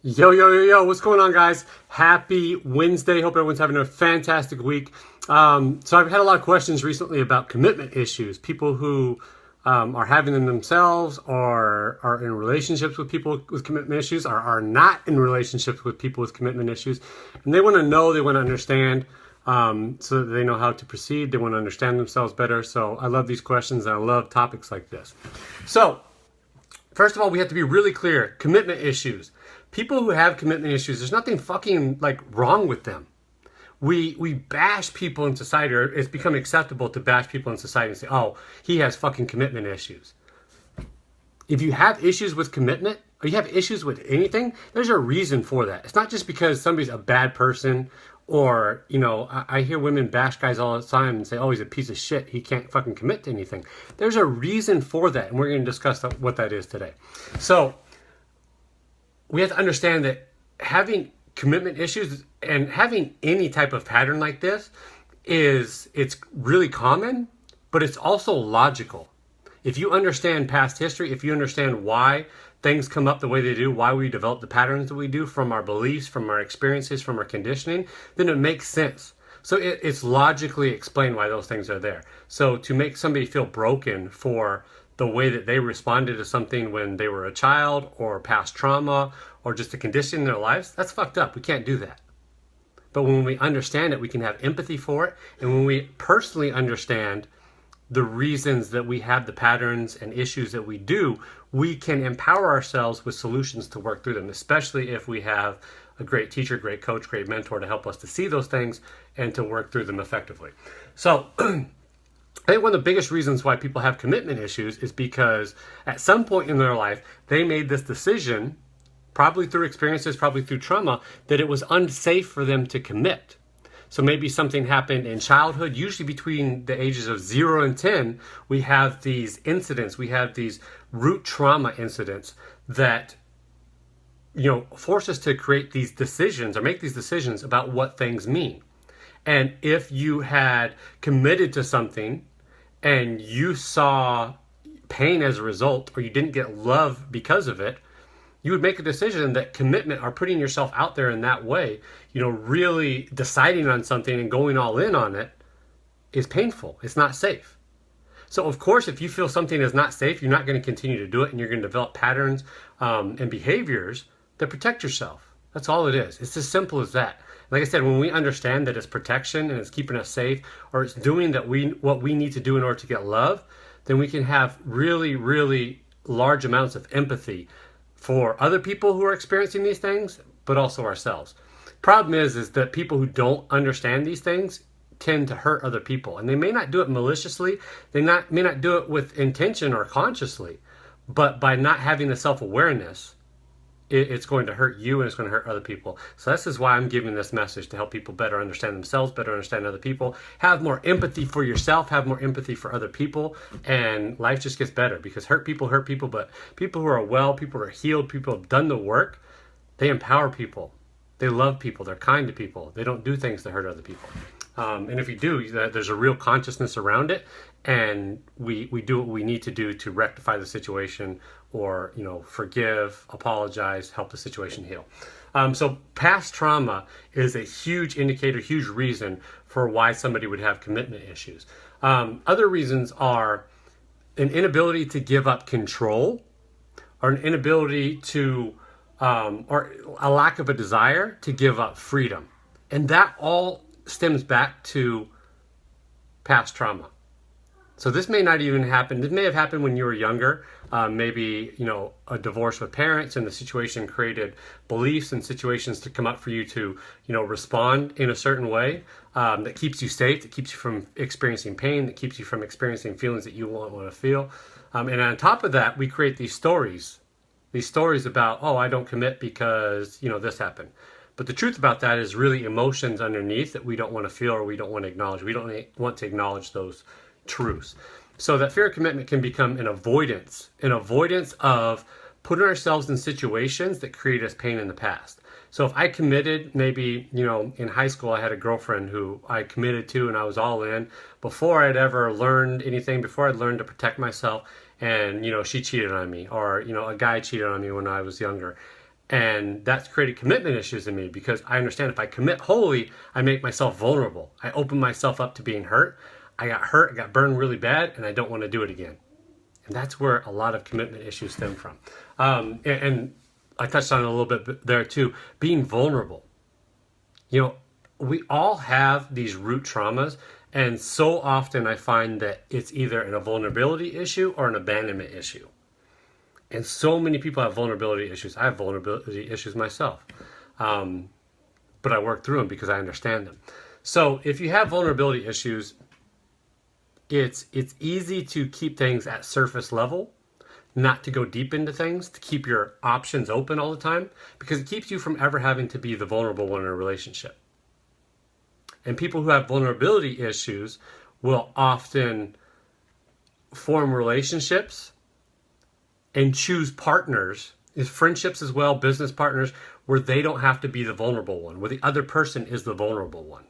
Yo, yo, yo, yo, what's going on, guys? Happy Wednesday. Hope everyone's having a fantastic week. So, I've had a lot of questions recently about commitment issues. People who are having them themselves, or are in relationships with people with commitment issues, or are not in relationships with people with commitment issues. And they want to know, they want to understand, so that they know how to proceed. They want to understand themselves better. So, I love these questions and I love topics like this. So, first of all, we have to be really clear. Commitment issues. People who have commitment issues, there's nothing fucking like wrong with them. We bash people in society, or it's become acceptable to bash people in society and say, oh, he has fucking commitment issues. If you have issues with commitment, or you have issues with anything, there's a reason for that. It's not just because somebody's a bad person, or, I hear women bash guys all the time and say, oh, he's a piece of shit, he can't fucking commit to anything. There's a reason for that, and we're going to discuss what that is today. So, we have to understand that having commitment issues and having any type of pattern like this it's really common, but it's also logical. If you understand past history, if you understand why things come up the way they do, why we develop the patterns that we do from our beliefs, from our experiences, from our conditioning, then it makes sense. So it's logically explained why those things are there. So to make somebody feel broken for the way that they responded to something when they were a child, or past trauma, or just a condition in their lives, that's fucked up. We can't do that. But when we understand it, we can have empathy for it. And when we personally understand the reasons that we have the patterns and issues that we do, we can empower ourselves with solutions to work through them, especially if we have a great teacher, great coach, great mentor to help us to see those things and to work through them effectively. So I think one of the biggest reasons why people have commitment issues is because at some point in their life, they made this decision, probably through experiences, probably through trauma, that it was unsafe for them to commit. So maybe something happened in childhood. Usually between the ages of 0 and 10, we have these incidents, we have these root trauma incidents that force us to create these decisions or make these decisions about what things mean. And if you had committed to something and you saw pain as a result, or you didn't get love because of it, you would make a decision that commitment, or putting yourself out there in that way, really deciding on something and going all in on it, is painful. It's not safe. So of course, if you feel something is not safe, you're not going to continue to do it, and you're going to develop patterns and behaviors that protect yourself. That's all it is. It's as simple as that. Like I said, when we understand that it's protection and it's keeping us safe, or it's doing what we need to do in order to get love, then we can have really, really large amounts of empathy for other people who are experiencing these things, but also ourselves. Problem is that people who don't understand these things tend to hurt other people, and they may not do it maliciously, may not do it with intention or consciously, but by not having the self-awareness, it's going to hurt you and it's going to hurt other people. So this is why I'm giving this message, to help people better understand themselves, better understand other people, have more empathy for yourself, have more empathy for other people, and life just gets better. Because hurt people, but people who are well, people who are healed, people who have done the work, they empower people. They love people. They're kind to people. They don't do things to hurt other people. And if you do, there's a real consciousness around it, and we do what we need to do to rectify the situation, or forgive, apologize, help the situation heal. So past trauma is a huge indicator, huge reason for why somebody would have commitment issues. Other reasons are an inability to give up control, or an inability to, or a lack of a desire to give up freedom. And that all stems back to past trauma. So this may not even happen. This may have happened when you were younger. Maybe, a divorce with parents, and the situation created beliefs and situations to come up for you to, respond in a certain way that keeps you safe, that keeps you from experiencing pain, that keeps you from experiencing feelings that you won't want to feel. And on top of that, we create these stories about, oh, I don't commit because, this happened. But the truth about that is really emotions underneath that we don't want to feel, or we don't want to acknowledge. We don't want to acknowledge those truths. So that fear of commitment can become an avoidance of putting ourselves in situations that create us pain in the past. So if I committed, maybe, in high school, I had a girlfriend who I committed to, and I was all in before I'd ever learned anything, before I'd learned to protect myself, and, she cheated on me, or, a guy cheated on me when I was younger. And that's created commitment issues in me because I understand if I commit wholly, I make myself vulnerable. I open myself up to being hurt. I got burned really bad, and I don't want to do it again. And that's where a lot of commitment issues stem from. And I touched on it a little bit there too, being vulnerable. You know, we all have these root traumas, and so often I find that it's either a vulnerability issue or an abandonment issue. And so many people have vulnerability issues. I have vulnerability issues myself. But I work through them because I understand them. So if you have vulnerability issues, it's easy to keep things at surface level, not to go deep into things, to keep your options open all the time, because it keeps you from ever having to be the vulnerable one in a relationship. And people who have vulnerability issues will often form relationships and choose partners, friendships as well, business partners, where they don't have to be the vulnerable one, where the other person is the vulnerable one.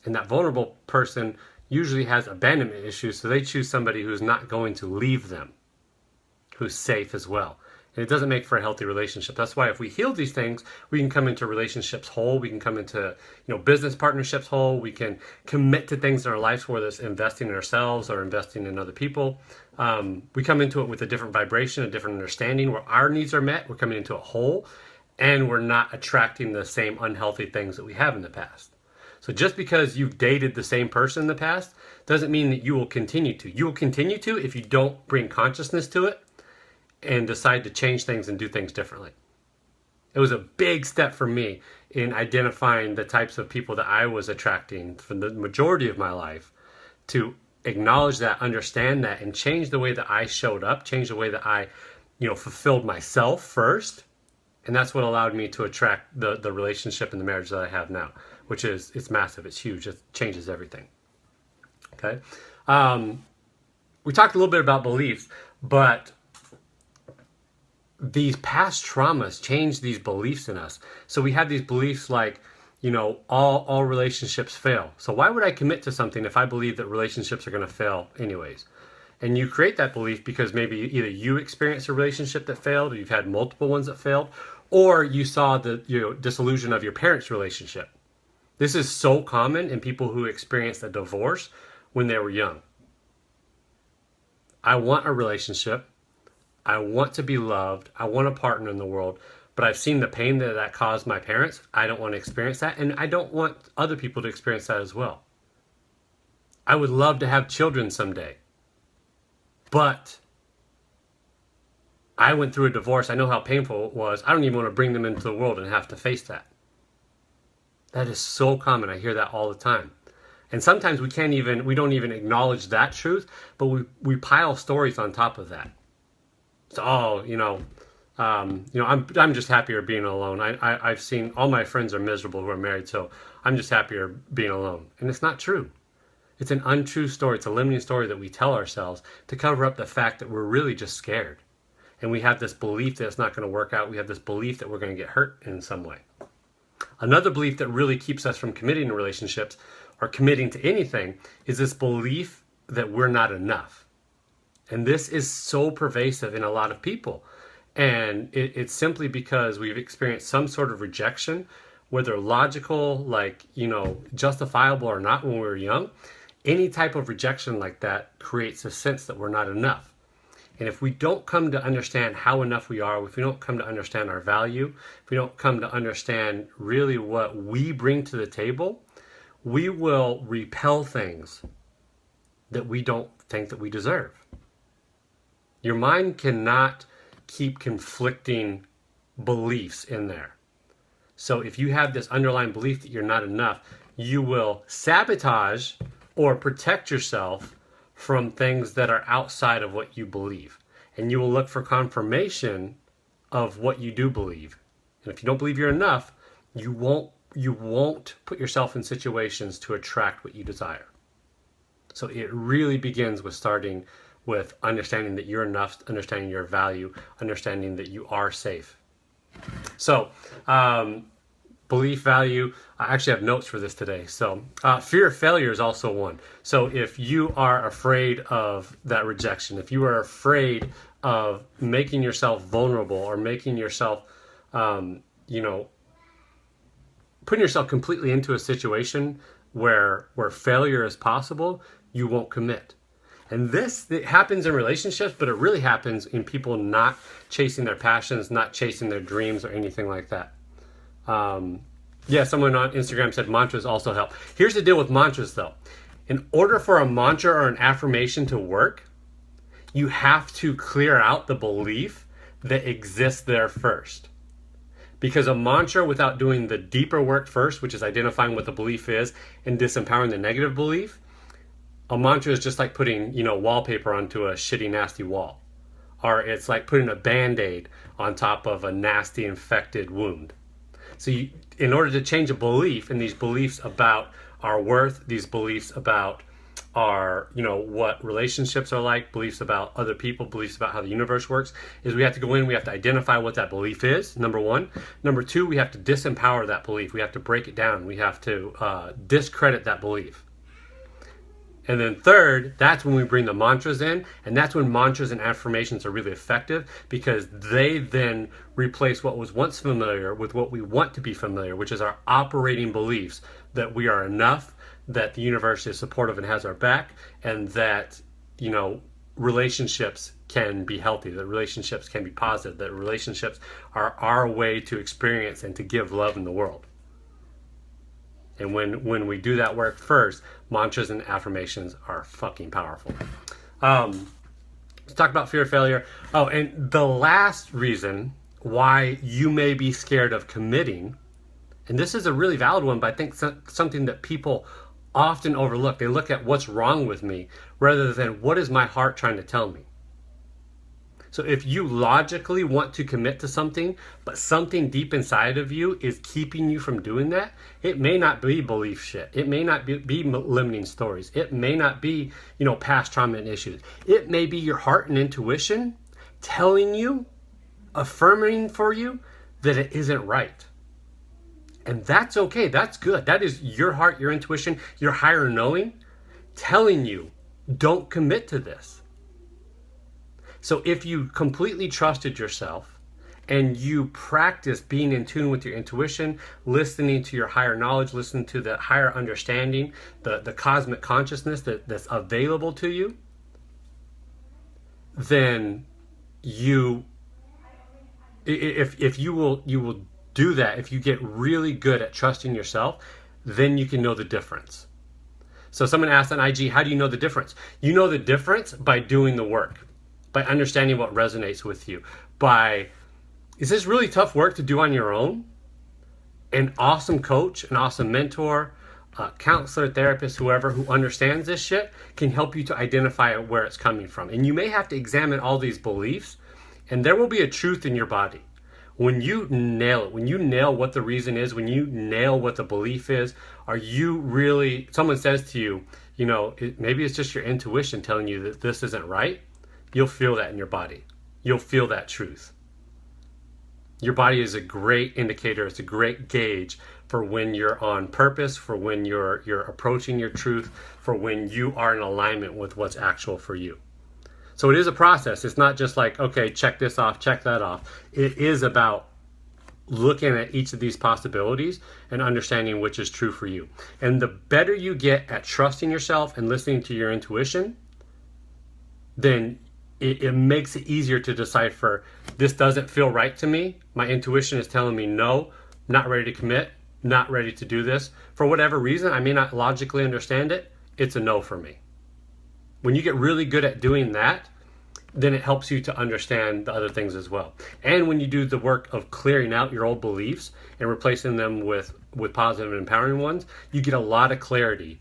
And that vulnerable person usually has abandonment issues, so they choose somebody who's not going to leave them, who's safe as well. And it doesn't make for a healthy relationship. That's why if we heal these things, we can come into relationships whole. We can come into, business partnerships whole. We can commit to things in our lives, whether it's investing in ourselves or investing in other people. We come into it with a different vibration, a different understanding where our needs are met. We're coming into it whole, and we're not attracting the same unhealthy things that we have in the past. So just because you've dated the same person in the past doesn't mean that you will continue to. You will continue to if you don't bring consciousness to it and decide to change things and do things differently. It was a big step for me in identifying the types of people that I was attracting for the majority of my life, to acknowledge that, understand that, and change the way that I showed up, change the way that I, fulfilled myself first. And that's what allowed me to attract the relationship and the marriage that I have now, which is, it's massive, it's huge, it changes everything. Okay. We talked a little bit about beliefs, but these past traumas change these beliefs in us. So we have these beliefs like, all relationships fail. So why would I commit to something if I believe that relationships are going to fail anyways? And you create that belief because maybe either you experienced a relationship that failed, or you've had multiple ones that failed, or you saw the disillusion of your parents' relationship. This is so common in people who experienced a divorce when they were young. I want a relationship. I want to be loved. I want a partner in the world, but I've seen the pain that caused my parents. I don't want to experience that, and I don't want other people to experience that as well. I would love to have children someday, but I went through a divorce. I know how painful it was. I don't even want to bring them into the world and have to face that. That is so common. I hear that all the time. And sometimes we don't even acknowledge that truth, but we pile stories on top of that. So, I'm just happier being alone. I've seen all my friends are miserable who are married, so I'm just happier being alone. And it's not true. It's an untrue story. It's a limiting story that we tell ourselves to cover up the fact that we're really just scared. And we have this belief that it's not going to work out. We have this belief that we're going to get hurt in some way. Another belief that really keeps us from committing to relationships or committing to anything is this belief that we're not enough. And this is so pervasive in a lot of people. And it's simply because we've experienced some sort of rejection, whether logical, justifiable or not when we were young. Any type of rejection like that creates a sense that we're not enough. And if we don't come to understand how enough we are, if we don't come to understand our value, if we don't come to understand really what we bring to the table, we will repel things that we don't think that we deserve. Your mind cannot keep conflicting beliefs in there. So if you have this underlying belief that you're not enough, you will sabotage or protect yourself from things that are outside of what you believe. And you will look for confirmation of what you do believe. And if you don't believe you're enough, you won't put yourself in situations to attract what you desire. So it really begins with starting with understanding that you're enough, understanding your value, understanding that you are safe. So belief value. I actually have notes for this today. So fear of failure is also one. So if you are afraid of that rejection, if you are afraid of making yourself vulnerable or making yourself, putting yourself completely into a situation where failure is possible, you won't commit. And it happens in relationships, but it really happens in people not chasing their passions, not chasing their dreams or anything like that. Someone on Instagram said mantras also help. Here's the deal with mantras though. In order for a mantra or an affirmation to work, you have to clear out the belief that exists there first. Because a mantra without doing the deeper work first, which is identifying what the belief is and disempowering the negative belief, a mantra is just like putting, wallpaper onto a shitty, nasty wall. Or it's like putting a Band-Aid on top of a nasty, infected wound. So in order to change a belief, and these beliefs about our worth, these beliefs about our, what relationships are like, beliefs about other people, beliefs about how the universe works, is we have to go in, we have to identify what that belief is, number one. Number two, we have to disempower that belief. We have to break it down. We have to discredit that belief. And then third, that's when we bring the mantras in, and that's when mantras and affirmations are really effective, because they then replace what was once familiar with what we want to be familiar, which is our operating beliefs that we are enough, that the universe is supportive and has our back, and that, relationships can be healthy, that relationships can be positive, that relationships are our way to experience and to give love in the world. And when we do that work first, mantras and affirmations are fucking powerful. Let's talk about fear of failure. Oh, and the last reason why you may be scared of committing, and this is a really valid one, but I think something that people often overlook. They look at what's wrong with me rather than what is my heart trying to tell me. So if you logically want to commit to something, but something deep inside of you is keeping you from doing that, it may not be belief shit. It may not be limiting stories. It may not be, past trauma and issues. It may be your heart and intuition telling you, affirming for you that it isn't right. And that's okay. That's good. That is your heart, your intuition, your higher knowing telling you, don't commit to this. So if you completely trusted yourself and you practice being in tune with your intuition, listening to your higher knowledge, listening to the higher understanding, the cosmic consciousness that's available to you, then if you will do that, if you get really good at trusting yourself, then you can know the difference. So someone asked on IG, how do you know the difference? You know the difference by doing the work, by understanding what resonates with you, is this really tough work to do on your own? An awesome coach, an awesome mentor, counselor, therapist, whoever who understands this shit can help you to identify where it's coming from. And you may have to examine all these beliefs, and there will be a truth in your body. When you nail it, when you nail what the reason is, when you nail what the belief is, someone says to you, maybe it's just your intuition telling you that this isn't right, you'll feel that in your body. You'll feel that truth. Your body is a great indicator. It's a great gauge for when you're on purpose, for when you're approaching your truth, for when you are in alignment with what's actual for you. So it is a process. It's not just like, okay, check this off, check that off. It is about looking at each of these possibilities and understanding which is true for you. And the better you get at trusting yourself and listening to your intuition, then it makes it easier to decipher, this doesn't feel right to me. My intuition is telling me no, not ready to commit, not ready to do this. For whatever reason, I may not logically understand it. It's a no for me. When you get really good at doing that, then it helps you to understand the other things as well. And when you do the work of clearing out your old beliefs and replacing them with positive and empowering ones, you get a lot of clarity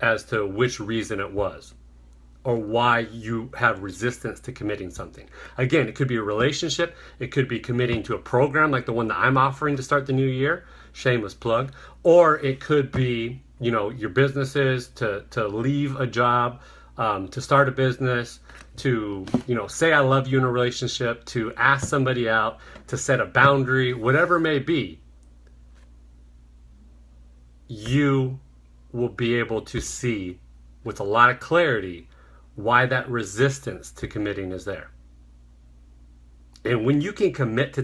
as to which reason it was, or why you have resistance to committing something. Again, it could be a relationship. It could be committing to a program like the one that I'm offering to start the new year, shameless plug. Or it could be, your businesses, to leave a job, to start a business, to, say I love you in a relationship, to ask somebody out, to set a boundary, whatever it may be. you will be able to see with a lot of clarity why that resistance to committing is there. And when you can commit to